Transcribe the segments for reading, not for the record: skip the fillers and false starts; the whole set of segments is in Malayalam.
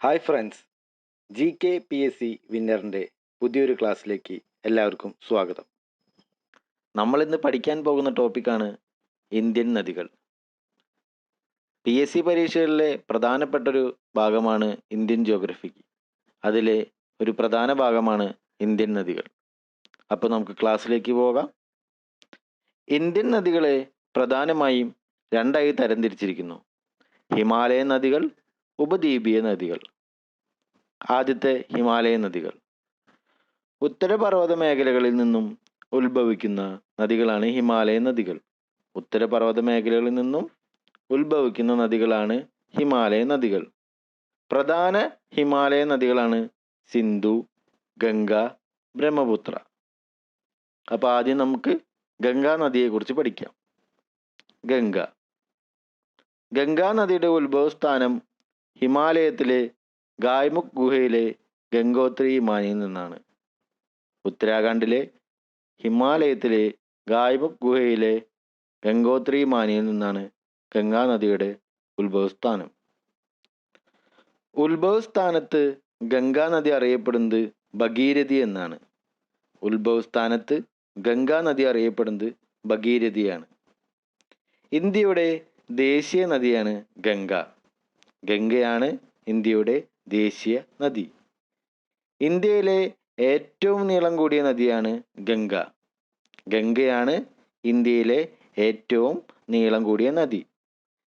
ഹായ് ഫ്രണ്ട്സ്, GK PSC വിന്നറിൻ്റെ പുതിയൊരു ക്ലാസ്സിലേക്ക് എല്ലാവർക്കും സ്വാഗതം. നമ്മളിന്ന് പഠിക്കാൻ പോകുന്ന ടോപ്പിക്കാണ് ഇന്ത്യൻ നദികൾ. PSC പരീക്ഷകളിലെ പ്രധാനപ്പെട്ടൊരു ഭാഗമാണ് ഇന്ത്യൻ ജിയോഗ്രഫി. അതിലെ ഒരു പ്രധാന ഭാഗമാണ് ഇന്ത്യൻ നദികൾ. അപ്പോൾ നമുക്ക് ക്ലാസ്സിലേക്ക് പോകാം. ഇന്ത്യൻ നദികളെ പ്രധാനമായും രണ്ടായി തരംതിരിച്ചിരിക്കുന്നു: ഹിമാലയൻ നദികൾ, ഉപദ്വീപീയ നദികൾ. ആദ്യത്തെ ഹിമാലയൻ നദികൾ. ഉത്തരപർവ്വത മേഖലകളിൽ നിന്നും ഉത്ഭവിക്കുന്ന നദികളാണ് ഹിമാലയൻ നദികൾ. ഉത്തരപർവ്വത മേഖലകളിൽ നിന്നും ഉത്ഭവിക്കുന്ന നദികളാണ് ഹിമാലയൻ നദികൾ. പ്രധാന ഹിമാലയൻ നദികളാണ് സിന്ധു, ഗംഗ, ബ്രഹ്മപുത്ര. അപ്പോൾ ആദ്യം നമുക്ക് ഗംഗാ നദിയെക്കുറിച്ച് പഠിക്കാം. ഗംഗാ നദിയുടെ ഉത്ഭവസ്ഥാനം ഹിമാലയത്തിലെ ഗായ്മുഖ് ഗുഹയിലെ ഗംഗോത്രി ഹിമാനിയിൽ നിന്നാണ്. ഉത്തരാഖണ്ഡിലെ ഹിമാലയത്തിലെ ഗായ്മുഖ് ഗുഹയിലെ ഗംഗോത്രി ഹിമാനിയിൽ നിന്നാണ് ഗംഗാ നദിയുടെ ഉത്ഭവസ്ഥാനം. ഉത്ഭവസ്ഥാനത്ത് ഗംഗാ നദി അറിയപ്പെടുന്നത് ഭഗീരഥി എന്നാണ്. ഉത്ഭവസ്ഥാനത്ത് ഗംഗാ നദി അറിയപ്പെടുന്നത് ഭഗീരഥിയാണ്. ഇന്ത്യയുടെ ദേശീയ നദിയാണ് ഗംഗ. ഗംഗയാണ് ഇന്ത്യയുടെ ദേശീയ നദി. ഇന്ത്യയിലെ ഏറ്റവും നീളം കൂടിയ നദിയാണ് ഗംഗ. ഗംഗയാണ് ഇന്ത്യയിലെ ഏറ്റവും നീളം കൂടിയ നദി.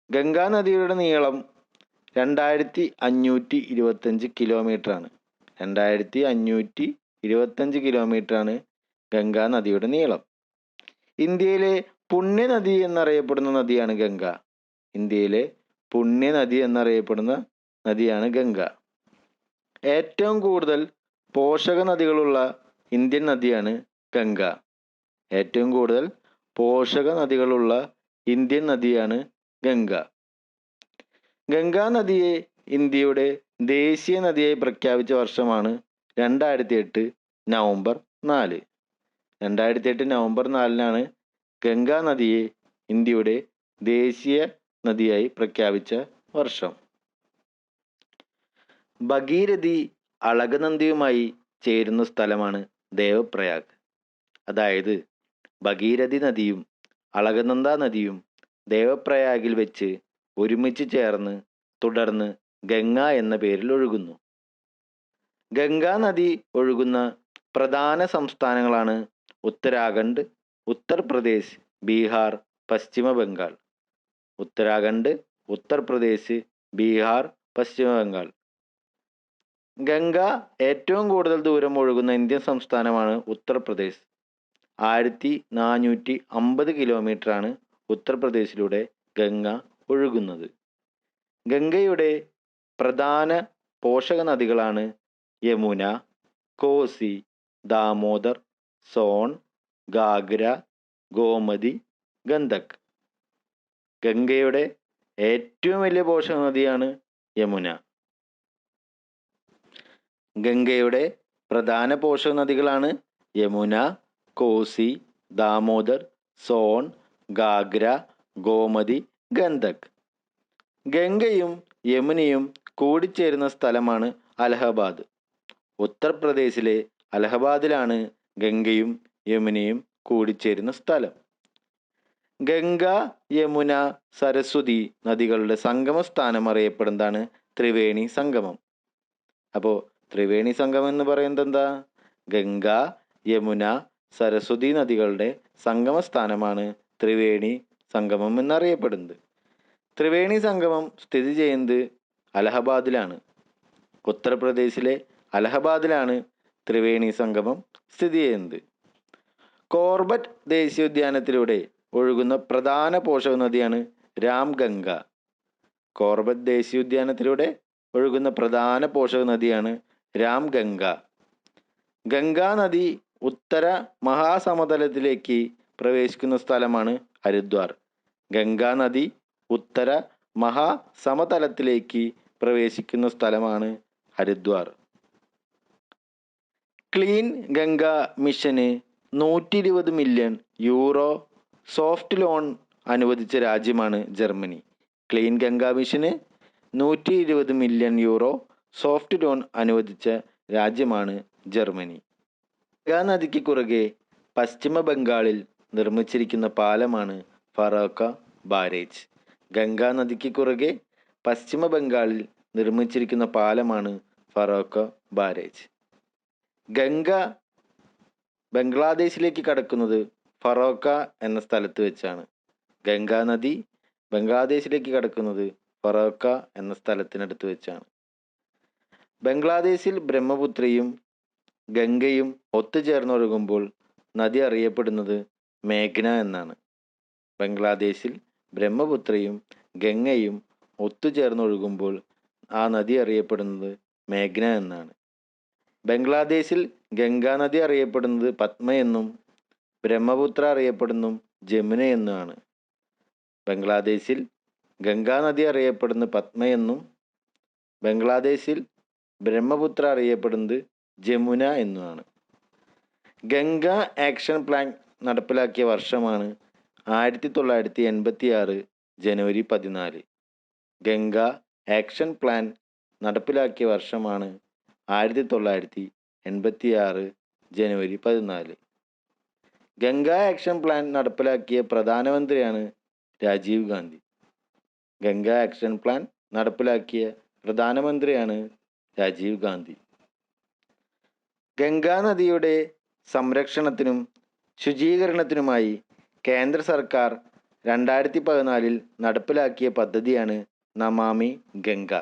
ഗംഗാ നദിയുടെ നീളം 2525 കിലോമീറ്ററാണ്. 2525 കിലോമീറ്ററാണ് ഗംഗാ നദിയുടെ നീളം. ഇന്ത്യയിലെ പുണ്യനദി എന്നറിയപ്പെടുന്ന നദിയാണ് ഗംഗ. ഇന്ത്യയിലെ പുണ്യനദി എന്നറിയപ്പെടുന്ന നദിയാണ് ഗംഗ. ഏറ്റവും കൂടുതൽ പോഷക നദികളുള്ള ഇന്ത്യൻ നദിയാണ് ഗംഗ. ഏറ്റവും കൂടുതൽ പോഷക നദികളുള്ള ഇന്ത്യൻ നദിയാണ് ഗംഗ. ഗംഗാ നദിയെ ഇന്ത്യയുടെ ദേശീയ നദിയായി പ്രഖ്യാപിച്ച വർഷമാണ് 2008 നവംബർ 4. 2008 നവംബർ 4-നാണ് ഗംഗാ നദിയെ ഇന്ത്യയുടെ ദേശീയ നദിയായി പ്രഖ്യാപിച്ച വർഷം. ഭഗീരഥി അളകനന്ദയുമായി ചേരുന്ന സ്ഥലമാണ് ദേവപ്രയാഗ്. അതായത് ഭഗീരഥി നദിയും അളകനന്ദ നദിയും ദേവപ്രയാഗിൽ വെച്ച് ഒരുമിച്ച് ചേർന്ന് തുടർന്ന് ഗംഗ എന്ന പേരിൽ ഒഴുകുന്നു. ഗംഗാ നദി ഒഴുകുന്ന പ്രധാന സംസ്ഥാനങ്ങളാണ് ഉത്തരാഖണ്ഡ്, ഉത്തർപ്രദേശ്, ബീഹാർ, പശ്ചിമ ബംഗാൾ. ഉത്തരാഖണ്ഡ്, ഉത്തർപ്രദേശ്, ബീഹാർ, പശ്ചിമ ബംഗാൾ. ഗംഗ ഏറ്റവും കൂടുതൽ ദൂരം ഒഴുകുന്ന ഇന്ത്യൻ സംസ്ഥാനമാണ് ഉത്തർപ്രദേശ്. 1450 കിലോമീറ്ററാണ് ഉത്തർപ്രദേശിലൂടെ ഗംഗ ഒഴുകുന്നത്. ഗംഗയുടെ പ്രധാന പോഷക നദികളാണ് യമുന, കോസി, ദാമോദർ, സോൺ, ഗാഗ്ര, ഗോമതി, ഗണ്ഡക്. ഗംഗയുടെ ഏറ്റവും വലിയ പോഷക നദിയാണ് യമുന. ഗംഗയുടെ പ്രധാന പോഷക നദികളാണ് യമുന, കോസി, ദാമോദർ, സോൺ, ഗാഗ്ര, ഗോമതി, ഗണ്ഡക്. ഗംഗയും യമുനയും കൂടിച്ചേരുന്ന സ്ഥലമാണ് അലഹബാദ്. ഉത്തർപ്രദേശിലെ അലഹബാദിലാണ് ഗംഗയും യമുനയും കൂടിച്ചേരുന്ന സ്ഥലം. ഗംഗ, യമുന, സരസ്വതി നദികളുടെ സംഗമ സ്ഥാനം അറിയപ്പെടുന്നതാണ് ത്രിവേണി സംഗമം. അപ്പോൾ ത്രിവേണി സംഗമം എന്ന് പറയുന്നത് എന്താ? ഗംഗ, യമുന, സരസ്വതി നദികളുടെ സംഗമ സ്ഥാനമാണ് ത്രിവേണി സംഗമം എന്നറിയപ്പെടുന്നത്. ത്രിവേണി സംഗമം സ്ഥിതി ചെയ്യുന്നത് അലഹബാദിലാണ്. ഉത്തർപ്രദേശിലെ അലഹബാദിലാണ് ത്രിവേണി സംഗമം സ്ഥിതി ചെയ്യുന്നത്. കോർബറ്റ് ദേശീയോദ്യാനത്തിലൂടെ ഒഴുകുന്ന പ്രധാന പോഷക നദിയാണ് രാംഗംഗ. കോർബറ്റ് ദേശീയോദ്യാനത്തിലൂടെ ഒഴുകുന്ന പ്രധാന പോഷക നദിയാണ് രാംഗംഗ. ഗംഗാ നദി ഉത്തര മഹാസമതലത്തിലേക്ക് പ്രവേശിക്കുന്ന സ്ഥലമാണ് ഹരിദ്വാർ. ഗംഗാ നദി ഉത്തര മഹാസമതലത്തിലേക്ക് പ്രവേശിക്കുന്ന സ്ഥലമാണ് ഹരിദ്വാർ. ക്ലീൻ ഗംഗ മിഷന് 120 മില്യൺ യൂറോ സോഫ്റ്റ് ലോൺ അനുവദിച്ച രാജ്യമാണ് ജർമ്മനി. ക്ലീൻ ഗംഗ മിഷന് 120 മില്യൺ യൂറോ സോഫ്റ്റ് ലോൺ അനുവദിച്ച രാജ്യമാണ് ജർമ്മനി. ഗംഗാ നദിക്ക് കുറുകെ പശ്ചിമ ബംഗാളിൽ നിർമ്മിച്ചിരിക്കുന്ന പാലമാണ് ഫറോക്ക ബാരേജ്. ഗംഗാ നദിക്ക് കുറുകെ പശ്ചിമ ബംഗാളിൽ നിർമ്മിച്ചിരിക്കുന്ന പാലമാണ് ഫറോക്ക ബാരേജ്. ഗംഗ ബംഗ്ലാദേശിലേക്ക് കടക്കുന്നത് ഫറോക്ക എന്ന സ്ഥലത്ത് വെച്ചാണ്. ഗംഗാ നദി ബംഗ്ലാദേശിലേക്ക് കടക്കുന്നത് ഫറോക്ക എന്ന സ്ഥലത്തിനടുത്ത് വെച്ചാണ്. ബംഗ്ലാദേശിൽ ബ്രഹ്മപുത്രയും ഗംഗയും ഒത്തുചേർന്നൊഴുകുമ്പോൾ നദി അറിയപ്പെടുന്നത് മേഘ്ന എന്നാണ്. ബംഗ്ലാദേശിൽ ബ്രഹ്മപുത്രയും ഗംഗയും ഒത്തുചേർന്നൊഴുകുമ്പോൾ ആ നദി അറിയപ്പെടുന്നത് മേഘ്ന എന്നാണ്. ബംഗ്ലാദേശിൽ ഗംഗാ നദി അറിയപ്പെടുന്നത് പത്മ എന്നും ബ്രഹ്മപുത്ര അറിയപ്പെടുന്നു ജമുന എന്നുമാണ്. ബംഗ്ലാദേശിൽ ഗംഗാ നദി അറിയപ്പെടുന്നത് പത്മ എന്നും ബംഗ്ലാദേശിൽ ബ്രഹ്മപുത്ര അറിയപ്പെടുന്നത് ജമുന എന്നുമാണ്. ഗംഗ ആക്ഷൻ പ്ലാൻ നടപ്പിലാക്കിയ വർഷമാണ് 1986 ജനുവരി 14. ഗംഗ ആക്ഷൻ പ്ലാൻ നടപ്പിലാക്കിയ വർഷമാണ് 1986 ജനുവരി 14. ഗംഗ ആക്ഷൻ പ്ലാൻ നടപ്പിലാക്കിയ പ്രധാനമന്ത്രിയാണ് രാജീവ് ഗാന്ധി. ഗംഗ ആക്ഷൻ പ്ലാൻ നടപ്പിലാക്കിയ പ്രധാനമന്ത്രിയാണ് രാജീവ് ഗാന്ധി. ഗംഗാ നദിയുടെ സംരക്ഷണത്തിനും ശുചീകരണത്തിനുമായി കേന്ദ്ര സർക്കാർ 2014 നടപ്പിലാക്കിയ പദ്ധതിയാണ് നമാമി ഗംഗ.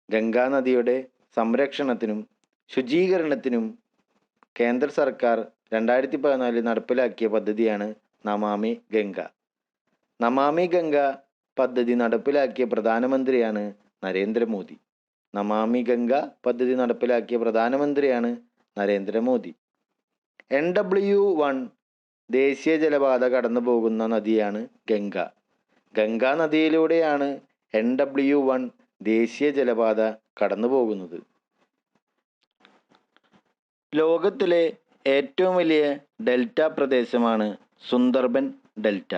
ഗംഗാ നദിയുടെ സംരക്ഷണത്തിനും ശുചീകരണത്തിനും കേന്ദ്ര സർക്കാർ 2014 നടപ്പിലാക്കിയ പദ്ധതിയാണ് നമാമി ഗംഗ. നമാമി ഗംഗ പദ്ധതി നടപ്പിലാക്കിയ പ്രധാനമന്ത്രിയാണ് നരേന്ദ്രമോദി. നമാമി ഗംഗ പദ്ധതി നടപ്പിലാക്കിയ പ്രധാനമന്ത്രിയാണ് നരേന്ദ്രമോദി. NW1 ദേശീയ ജലപാത കടന്നു പോകുന്ന നദിയാണ് ഗംഗ. ഗംഗാ നദിയിലൂടെയാണ് NW1 ദേശീയ ജലപാത കടന്നു പോകുന്നത്. ലോകത്തിലെ ഏറ്റവും വലിയ ഡെൽറ്റ പ്രദേശമാണ് സുന്ദർബൻ ഡെൽറ്റ.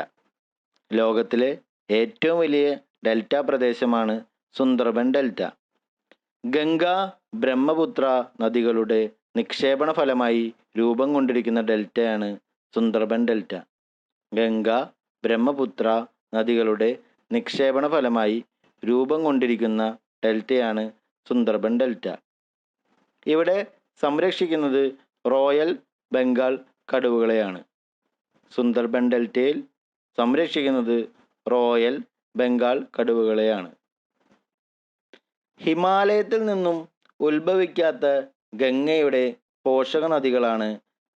ലോകത്തിലെ ഏറ്റവും വലിയ ഡെൽറ്റ പ്രദേശമാണ് സുന്ദർബൻ ഡെൽറ്റ. ഗംഗ ബ്രഹ്മപുത്ര നദികളുടെ നിക്ഷേപണ ഫലമായി രൂപം കൊണ്ടിരിക്കുന്ന ഡെൽറ്റയാണ് സുന്ദർബൻ ഡെൽറ്റ. ഗംഗ ബ്രഹ്മപുത്ര നദികളുടെ നിക്ഷേപണ ഫലമായി രൂപം കൊണ്ടിരിക്കുന്ന ഡെൽറ്റയാണ് സുന്ദർബൻ ഡെൽറ്റ. ഇവിടെ സംരക്ഷിക്കുന്നത് റോയൽ ബംഗാൾ കടുവകളെയാണ്. സുന്ദർബൻ ഡെൽറ്റയിൽ സംരക്ഷിക്കുന്നത് റോയൽ ബംഗാൾ കടുവകളെയാണ്. ഹിമാലയത്തിൽ നിന്നും ഉത്ഭവിക്കാത്ത ഗംഗയുടെ പോഷക നദികളാണ്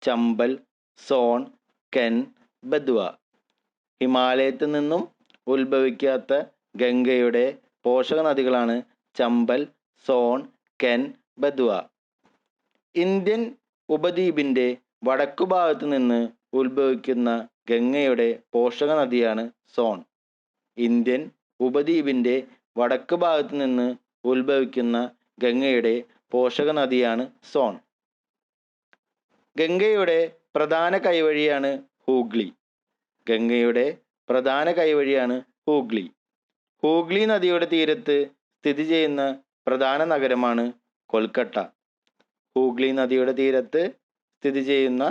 ചമ്പൽ, സോൺ, കെൻ, ബദ്വ. ഹിമാലയത്തിൽ നിന്നും ഉത്ഭവിക്കാത്ത ഗംഗയുടെ പോഷക നദികളാണ് ചമ്പൽ, സോൺ, കെൻ, ബദ്വ. ഇന്ത്യൻ ഉപദ്വീപിൻ്റെ വടക്കുഭാഗത്ത് നിന്ന് ഉത്ഭവിക്കുന്ന ഗംഗയുടെ പോഷക നദിയാണ് സോൺ. ഇന്ത്യൻ ഉപദ്വീപിൻ്റെ വടക്ക് ഭാഗത്ത് നിന്ന് ഉത്ഭവിക്കുന്ന ഗംഗയുടെ പോഷക നദിയാണ് സോൺ. ഗംഗയുടെ പ്രധാന കൈവഴിയാണ് ഹൂഗ്ലി. ഗംഗയുടെ പ്രധാന കൈവഴിയാണ് ഹൂഗ്ലി. ഹൂഗ്ലി നദിയുടെ തീരത്ത് സ്ഥിതി ചെയ്യുന്ന പ്രധാന നഗരമാണ് കൊൽക്കട്ട. ഹൂഗ്ലി നദിയുടെ തീരത്ത് സ്ഥിതി ചെയ്യുന്ന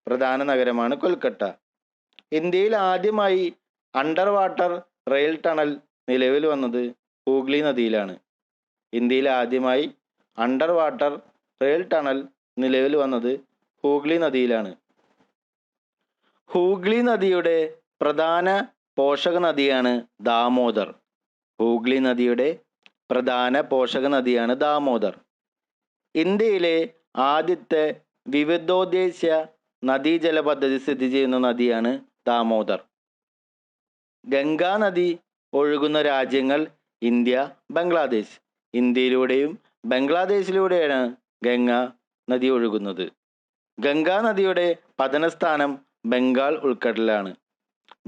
പ്രധാന നഗരമാണ് കൊൽക്കട്ട. ഇന്ത്യയിൽ ആദ്യമായി അണ്ടർ വാട്ടർ റെയിൽ ടണൽ നിലവിൽ വന്നത് ഹൂഗ്ലി നദിയിലാണ്. ഇന്ത്യയിൽ ആദ്യമായി അണ്ടർ വാട്ടർ റെയിൽ ടണൽ നിലവിൽ വന്നത് ഹൂഗ്ലി നദിയിലാണ്. ഹൂഗ്ലി നദിയുടെ പ്രധാന പോഷക നദിയാണ് ദാമോദർ. ഹൂഗ്ലി നദിയുടെ പ്രധാന പോഷക നദിയാണ് ദാമോദർ. ഇന്ത്യയിലെ ആദ്യത്തെ വിവിധോദ്ദേശ്യ നദീജല പദ്ധതി സ്ഥിതി ചെയ്യുന്ന നദിയാണ് ദാമോദർ. ഗംഗാ നദി ഒഴുകുന്ന രാജ്യങ്ങൾ ഇന്ത്യ, ബംഗ്ലാദേശ്. ഇന്ത്യയിലൂടെയും ബംഗ്ലാദേശിലൂടെയാണ് ഗംഗാ നദി ഒഴുകുന്നത്. ഗംഗാ നദിയുടെ പതനസ്ഥാനം ബംഗാൾ ഉൾക്കടലിലാണ്.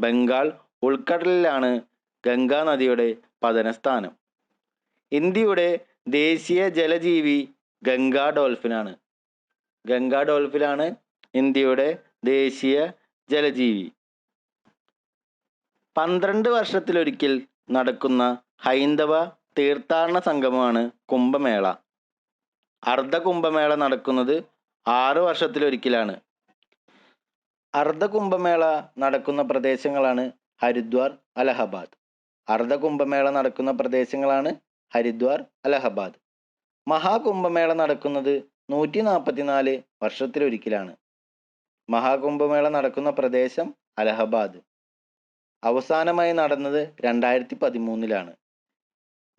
ബംഗാൾ ഉൾക്കടലിലാണ് ഗംഗാ നദിയുടെ പതനസ്ഥാനം. ഇന്ത്യയുടെ ദേശീയ ജലജീവി ഗംഗാ ഡോൾഫിനാണ്. ഗംഗാ ഡോൾഫിനാണ് ഇന്ത്യയുടെ ദേശീയ ജലജീവി. 12 വർഷത്തിലൊരിക്കൽ നടക്കുന്ന ഹൈന്ദവ തീർത്ഥാടന സംഗമമാണ് കുംഭമേള. അർദ്ധകുംഭമേള നടക്കുന്നത് 6 വർഷത്തിലൊരിക്കലാണ്. അർദ്ധകുംഭമേള നടക്കുന്ന പ്രദേശങ്ങളാണ് ഹരിദ്വാർ, അലഹബാദ്. അർദ്ധകുംഭമേള നടക്കുന്ന പ്രദേശങ്ങളാണ് ഹരിദ്വാർ, അലഹബാദ്. മഹാകുംഭമേള നടക്കുന്നത് 144 വർഷത്തിലൊരിക്കലാണ്. മഹാകുംഭമേള നടക്കുന്ന പ്രദേശം അലഹബാദ്. അവസാനമായി നടന്നത് 2013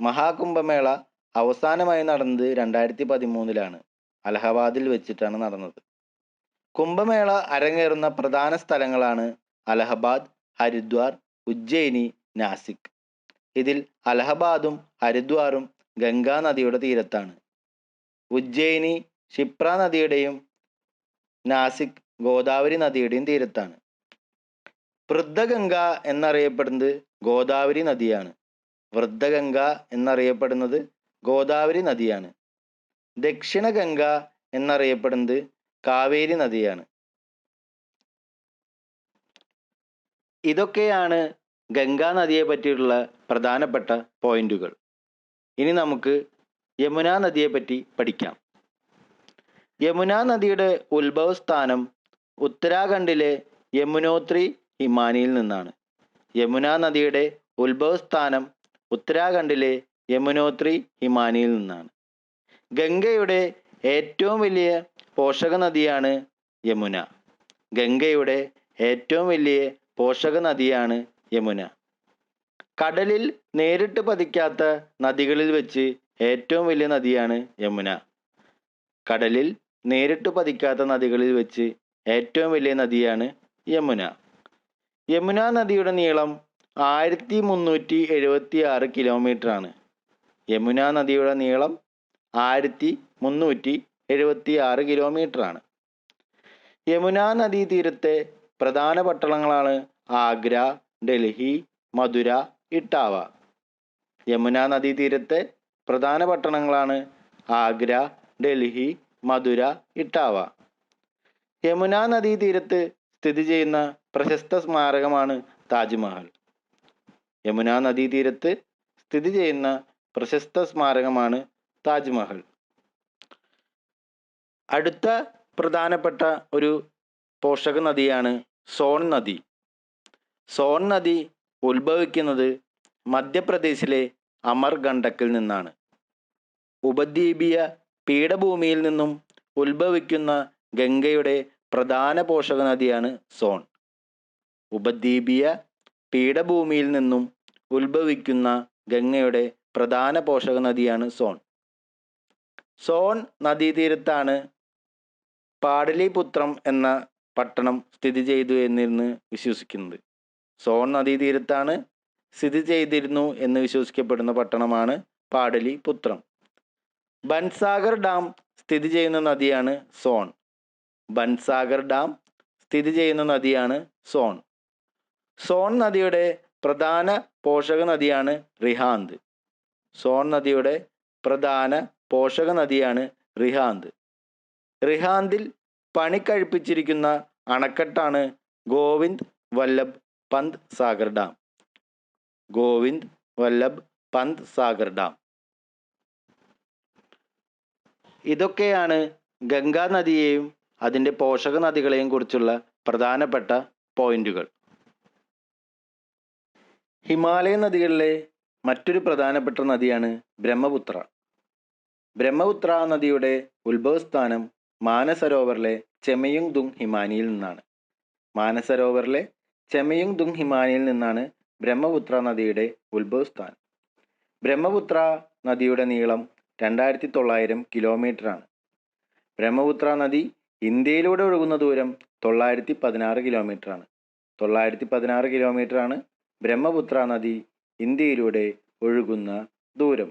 മഹാകുംഭമേള അവസാനമായി നടന്നത് 2013 അലഹബാദിൽ വെച്ചിട്ടാണ് നടന്നത്. കുംഭമേള അരങ്ങേറുന്ന പ്രധാന സ്ഥലങ്ങളാണ് അലഹബാദ്, ഹരിദ്വാർ, ഉജ്ജയിനി, നാസിക്. ഇതിൽ അലഹബാദും ഹരിദ്വാറും ഗംഗാ നദിയുടെ തീരത്താണ്. ഉജ്ജയിനി ക്ഷിപ്ര നദിയുടെയും നാസിക് ഗോദാവരി നദിയുടെയും തീരത്താണ്. വൃദ്ധഗംഗ എന്നറിയപ്പെടുന്നത് ഗോദാവരി നദിയാണ്. വൃദ്ധഗംഗ എന്നറിയപ്പെടുന്നത് ഗോദാവരി നദിയാണ്. ദക്ഷിണ ഗംഗ എന്നറിയപ്പെടുന്നത് കാവേരി നദിയാണ്. ഇതൊക്കെയാണ് ഗംഗാ നദിയെ പറ്റിയുള്ള പ്രധാനപ്പെട്ട പോയിന്റുകൾ. ഇനി നമുക്ക് യമുന നദിയെ പറ്റി പഠിക്കാം. യമുന നദിയുടെ ഉത്ഭവസ്ഥാനം ഉത്തരാഖണ്ഡിലെ യമുനോത്രി ഹിമാനിയിൽ നിന്നാണ്. യമുന നദിയുടെ ഉത്ഭവസ്ഥാനം ഉത്തരാഖണ്ഡിലെ യമുനോത്രി ഹിമാനിയിൽ നിന്നാണ്. ഗംഗയുടെ ഏറ്റവും വലിയ പോഷക നദിയാണ് യമുന. ഗംഗയുടെ ഏറ്റവും വലിയ പോഷക നദിയാണ് യമുന. കടലിൽ നേരിട്ട് പതിക്കാത്ത നദികളിൽ വെച്ച് ഏറ്റവും വലിയ നദിയാണ് യമുന. കടലിൽ നേരിട്ട് പതിക്കാത്ത നദികളിൽ വെച്ച് ഏറ്റവും വലിയ നദിയാണ് യമുന. യമുന നദിയുടെ നീളം 1376 കിലോമീറ്റർ ആണ്. യമുന നദിയുടെ നീളം 1376 കിലോമീറ്റർ ആണ്. യമുന നദീ തീരത്തെ പ്രധാന പട്ടണങ്ങളാണ് ആഗ്ര, ഡൽഹി, മധുര, ഇട്ടാവ. യമുന നദീ തീരത്തെ പ്രധാന പട്ടണങ്ങളാണ് ആഗ്ര, ഡൽഹി, മധുര, ഇട്ടാവ. യമുന നദീ തീരത്ത് സ്ഥിതി ചെയ്യുന്ന പ്രശസ്ത സ്മാരകമാണ് താജ്മഹൽ. യമുന നദീ തീരത്ത് സ്ഥിതി ചെയ്യുന്ന പ്രശസ്ത സ്മാരകമാണ് താജ്മഹൽ. അടുത്ത പ്രധാനപ്പെട്ട ഒരു പോഷക നദിയാണ് സോൺ നദി. സോൺ നദി ഉത്ഭവിക്കുന്നത് മധ്യപ്രദേശിലെ അമർകണ്ടക്കിൽ നിന്നാണ്. ഉപദ്വീപീയ പീഠഭൂമിയിൽ നിന്നും ഉത്ഭവിക്കുന്ന ഗംഗയുടെ പ്രധാന പോഷക നദിയാണ് സോൺ. ഉപദ്വീപീയ പീഠഭൂമിയിൽ നിന്നും ഉത്ഭവിക്കുന്ന ഗംഗയുടെ പ്രധാന പോഷക നദിയാണ് സോൺ. സോൺ നദീതീരത്താണ് പാടലിപുത്രം എന്ന പട്ടണം സ്ഥിതി ചെയ്തു എന്നിരുന്ന് വിശ്വസിക്കുന്നത്. സോൺ നദീതീരത്താണ് സ്ഥിതി ചെയ്തിരുന്നു എന്ന് വിശ്വസിക്കപ്പെടുന്ന പട്ടണമാണ് പാടലിപുത്രം. ബൻസാഗർ ഡാം സ്ഥിതി ചെയ്യുന്ന നദിയാണ് സോൺ. ബൻസാഗർ ഡാം സ്ഥിതി ചെയ്യുന്ന നദിയാണ് സോൺ. സോൺ നദിയുടെ പ്രധാന പോഷക നദിയാണ് റിഹാന്ത്. സോൺ നദിയുടെ പ്രധാന പോഷക നദിയാണ് റിഹാന്ത്. റിഹാന്തിൽ പണി കഴിപ്പിച്ചിരിക്കുന്ന അണക്കെട്ടാണ് ഗോവിന്ദ് വല്ലഭ് പന്ത് സാഗർ ഡാം. ഗോവിന്ദ് വല്ലഭ് പന്ത് സാഗർ ഡാം. ഇതൊക്കെയാണ് ഗംഗാ നദിയെയും അതിൻ്റെ പോഷക നദികളെയും കുറിച്ചുള്ള പ്രധാനപ്പെട്ട പോയിന്റുകൾ. ഹിമാലയ നദികളിലെ മറ്റൊരു പ്രധാനപ്പെട്ട നദിയാണ് ബ്രഹ്മപുത്ര. ബ്രഹ്മപുത്ര നദിയുടെ ഉത്ഭവസ്ഥാനം മാനസരോവറിലെ ചെമയുങ് ദുങ് ഹിമാനിയിൽ നിന്നാണ്. മാനസരോവറിലെ ചെമയുങ് ദുങ് ഹിമാനിയിൽ നിന്നാണ് ബ്രഹ്മപുത്ര നദിയുടെ ഉത്ഭവസ്ഥാനം. ബ്രഹ്മപുത്ര നദിയുടെ നീളം 2900 കിലോമീറ്റർ ആണ്. ബ്രഹ്മപുത്ര നദി ഇന്ത്യയിലൂടെ ഒഴുകുന്ന ദൂരം 916 കിലോമീറ്റർ ആണ്. 916 കിലോമീറ്റർ ആണ് ബ്രഹ്മപുത്ര നദി ഇന്ത്യയിലൂടെ ഒഴുകുന്ന ദൂരം.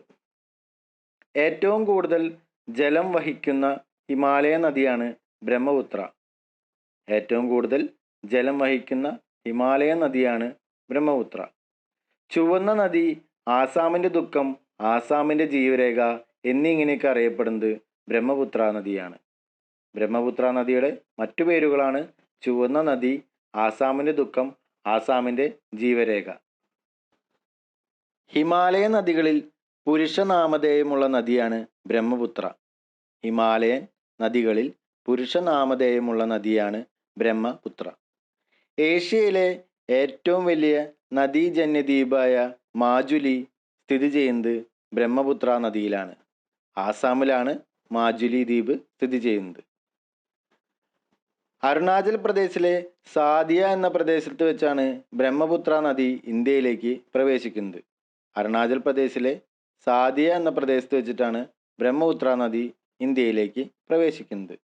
ഏറ്റവും കൂടുതൽ ജലം വഹിക്കുന്ന ഹിമാലയ നദിയാണ് ബ്രഹ്മപുത്ര. ഏറ്റവും കൂടുതൽ ജലം വഹിക്കുന്ന ഹിമാലയ നദിയാണ് ബ്രഹ്മപുത്ര. ചുവന്ന നദി, ആസാമിൻ്റെ ദുഃഖം, ആസാമിൻ്റെ ജീവരേഖ എന്നിങ്ങനെയൊക്കെ അറിയപ്പെടുന്നത് ബ്രഹ്മപുത്ര നദിയാണ്. ബ്രഹ്മപുത്ര നദിയുടെ മറ്റു പേരുകളാണ് ചുവന്ന നദി, ആസാമിൻ്റെ ദുഃഖം, ആസാമിൻ്റെ ജീവരേഖ. ഹിമാലയ നദികളിൽ പുരുഷ നാമധേയമുള്ള നദിയാണ് ബ്രഹ്മപുത്ര. ഹിമാലയൻ നദികളിൽ പുരുഷനാമധേയമുള്ള നദിയാണ് ബ്രഹ്മപുത്ര. ഏഷ്യയിലെ ഏറ്റവും വലിയ നദീജന്യദ്വീപായ മാജുലി സ്ഥിതി ചെയ്യുന്നത് ബ്രഹ്മപുത്ര നദിയിലാണ്. ആസാമിലാണ് മാജുലി ദ്വീപ് സ്ഥിതി ചെയ്യുന്നത്. അരുണാചൽ പ്രദേശിലെ സാദിയ എന്ന പ്രദേശത്ത് വെച്ചാണ് ബ്രഹ്മപുത്ര നദി ഇന്ത്യയിലേക്ക് പ്രവേശിക്കുന്നത്. അരുണാചൽ പ്രദേശിലെ സാദിയ എന്ന പ്രദേശത്ത് വെച്ചിട്ടാണ് ബ്രഹ്മപുത്ര നദി ഇന്ത്യയിലേക്ക് പ്രവേശിക്കുന്നത്.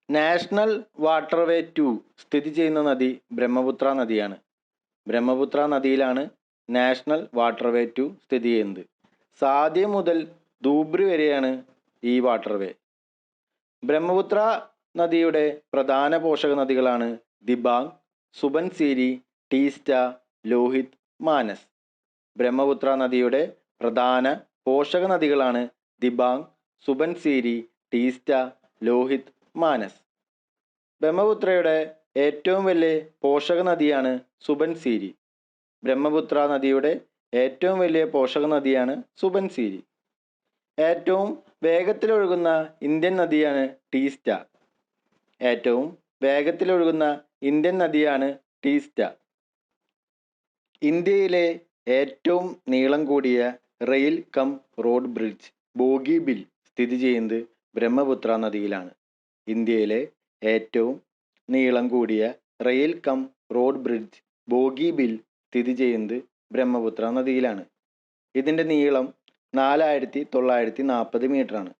നാഷണൽ വാട്ടർവേ 2 സ്ഥിതി ചെയ്യുന്ന നദി ബ്രഹ്മപുത്ര നദിയാണ്. ബ്രഹ്മപുത്ര നദിയിലാണ് നാഷണൽ വാട്ടർവേ 2 സ്ഥിതി ചെയ്യുന്നത്. സാദിയ മുതൽ ധൂബ്രി വരെയാണ് ഈ വാട്ടർവേ. ബ്രഹ്മപുത്ര നദിയുടെ പ്രധാന പോഷക നദികളാണ് ദിബാങ്, സുബൻസിരി, ടീസ്റ്റ, ലോഹിത്, മാനസ്. ബ്രഹ്മപുത്ര നദിയുടെ പ്രധാന പോഷക നദികളാണ് ദിബാങ്, സുബൻസിരി, ടീസ്റ്റ, ലോഹിത്, മാനസ്. ബ്രഹ്മപുത്രയുടെ ഏറ്റവും വലിയ പോഷക നദിയാണ് സുബൻസിരി. ബ്രഹ്മപുത്ര നദിയുടെ ഏറ്റവും വലിയ പോഷക നദിയാണ് സുബൻസിരി. ഏറ്റവും വേഗത്തിലൊഴുകുന്ന ഇന്ത്യൻ നദിയാണ് ടീസ്റ്റ. ഏറ്റവും വേഗത്തിലൊഴുകുന്ന ഇന്ത്യൻ നദിയാണ് ടീസ്റ്റ. ഇന്ത്യയിലെ ഏറ്റവും നീളം കൂടിയ റെയിൽ കം റോഡ് ബ്രിഡ്ജ് ബോഗിബിൽ സ്ഥിതി ചെയ്യുന്നത് ബ്രഹ്മപുത്ര നദിയിലാണ്. ഇന്ത്യയിലെ ഏറ്റവും നീളം കൂടിയ റെയിൽ കം റോഡ് ബ്രിഡ്ജ് ബോഗിബിൽ സ്ഥിതി ചെയ്യുന്നത് ബ്രഹ്മപുത്ര നദിയിലാണ്. ഇതിൻ്റെ നീളം 4940 മീറ്ററാണ്.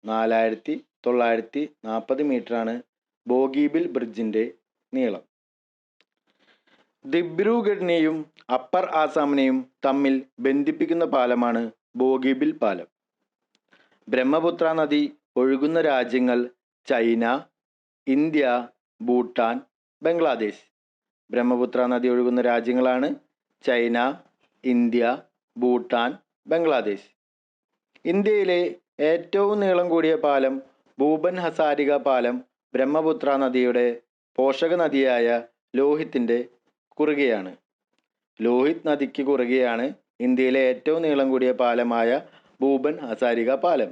4940 മീറ്ററാണ് ബോഗിബിൽ ബ്രിഡ്ജിൻ്റെ നീളം. ദിബ്രുഗഡിനെയും അപ്പർ ആസാമിനെയും തമ്മിൽ ബന്ധിപ്പിക്കുന്ന പാലമാണ് ബോഗിബിൽ പാലം. ബ്രഹ്മപുത്ര നദി ഒഴുകുന്ന രാജ്യങ്ങൾ ചൈന, ഇന്ത്യ, ഭൂട്ടാൻ, ബംഗ്ലാദേശ്. ബ്രഹ്മപുത്ര നദി ഒഴുകുന്ന രാജ്യങ്ങളാണ് ചൈന, ഇന്ത്യ, ഭൂട്ടാൻ, ബംഗ്ലാദേശ്. ഇന്ത്യയിലെ ഏറ്റവും നീളം കൂടിയ പാലം ഭൂപൻ ഹസാരിക പാലം ബ്രഹ്മപുത്ര നദിയുടെ പോഷക നദിയായ ലോഹിത്തിൻ്റെ കുറുകെയാണ്. ലോഹിത് നദിക്ക് കുറുകെയാണ് ഇന്ത്യയിലെ ഏറ്റവും നീളം കൂടിയ പാലമായ ഭൂപൻ ഹസാരിക പാലം.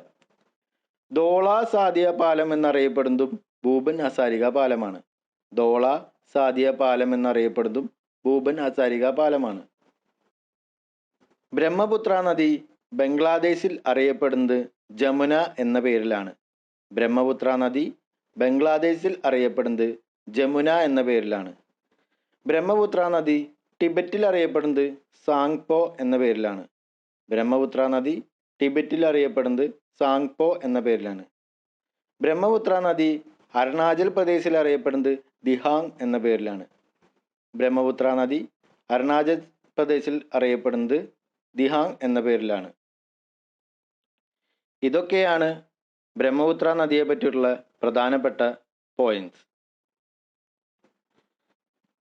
ധോള സാദിയ പാലം എന്നറിയപ്പെടുന്നതും ഭൂപൻ ഹസാരിക പാലമാണ്. ധോള സാദിയ പാലം എന്നറിയപ്പെടുന്നതും ഭൂപൻ ഹസാരിക പാലമാണ്. ബ്രഹ്മപുത്ര നദി ബംഗ്ലാദേശിൽ അറിയപ്പെടുന്നത് ജമുന എന്ന പേരിലാണ്. ബ്രഹ്മപുത്ര നദി ബംഗ്ലാദേശിൽ അറിയപ്പെടുന്നത് ജമുന എന്ന പേരിലാണ്. ബ്രഹ്മപുത്ര നദി ടിബറ്റിൽ അറിയപ്പെടുന്നത് സാങ്പോ എന്ന പേരിലാണ്. ബ്രഹ്മപുത്ര നദി ടിബറ്റിൽ അറിയപ്പെടുന്നത് സാങ്പോ എന്ന പേരിലാണ്. ബ്രഹ്മപുത്ര നദി അരുണാചൽ പ്രദേശിൽ അറിയപ്പെടുന്നത് ദിഹാങ് എന്ന പേരിലാണ്. ബ്രഹ്മപുത്ര നദി അരുണാചൽ പ്രദേശിൽ അറിയപ്പെടുന്നത് ദിഹാങ് എന്ന പേരിലാണ്. ഇതൊക്കെയാണ് ബ്രഹ്മപുത്ര നദിയെ പറ്റിയിട്ടുള്ള പ്രധാനപ്പെട്ട പോയിന്റ്സ്.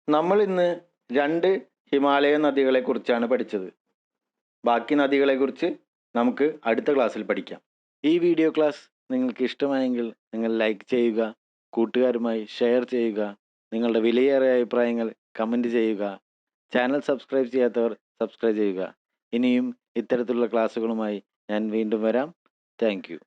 നമ്മൾ ഇന്ന് 2 ഹിമാലയ നദികളെ കുറിച്ചാണ് പഠിച്ചത്. ബാക്കി നദികളെക്കുറിച്ച് നമുക്ക് അടുത്ത ക്ലാസ്സിൽ പഠിക്കാം. ഈ വീഡിയോ ക്ലാസ് നിങ്ങൾക്ക് ഇഷ്ടമായെങ്കിൽ നിങ്ങൾ ലൈക്ക് ചെയ്യുക, കൂട്ടുകാരുമായി ഷെയർ ചെയ്യുക, നിങ്ങളുടെ വിലയേറിയ അഭിപ്രായങ്ങൾ കമൻറ്റ് ചെയ്യുക. ചാനൽ സബ്സ്ക്രൈബ് ചെയ്യാത്തവർ സബ്സ്ക്രൈബ് ചെയ്യുക. ഇനിയും ഇത്തരത്തിലുള്ള ക്ലാസ്സുകളുമായി ഞാൻ വീണ്ടും വരാം. Thank you.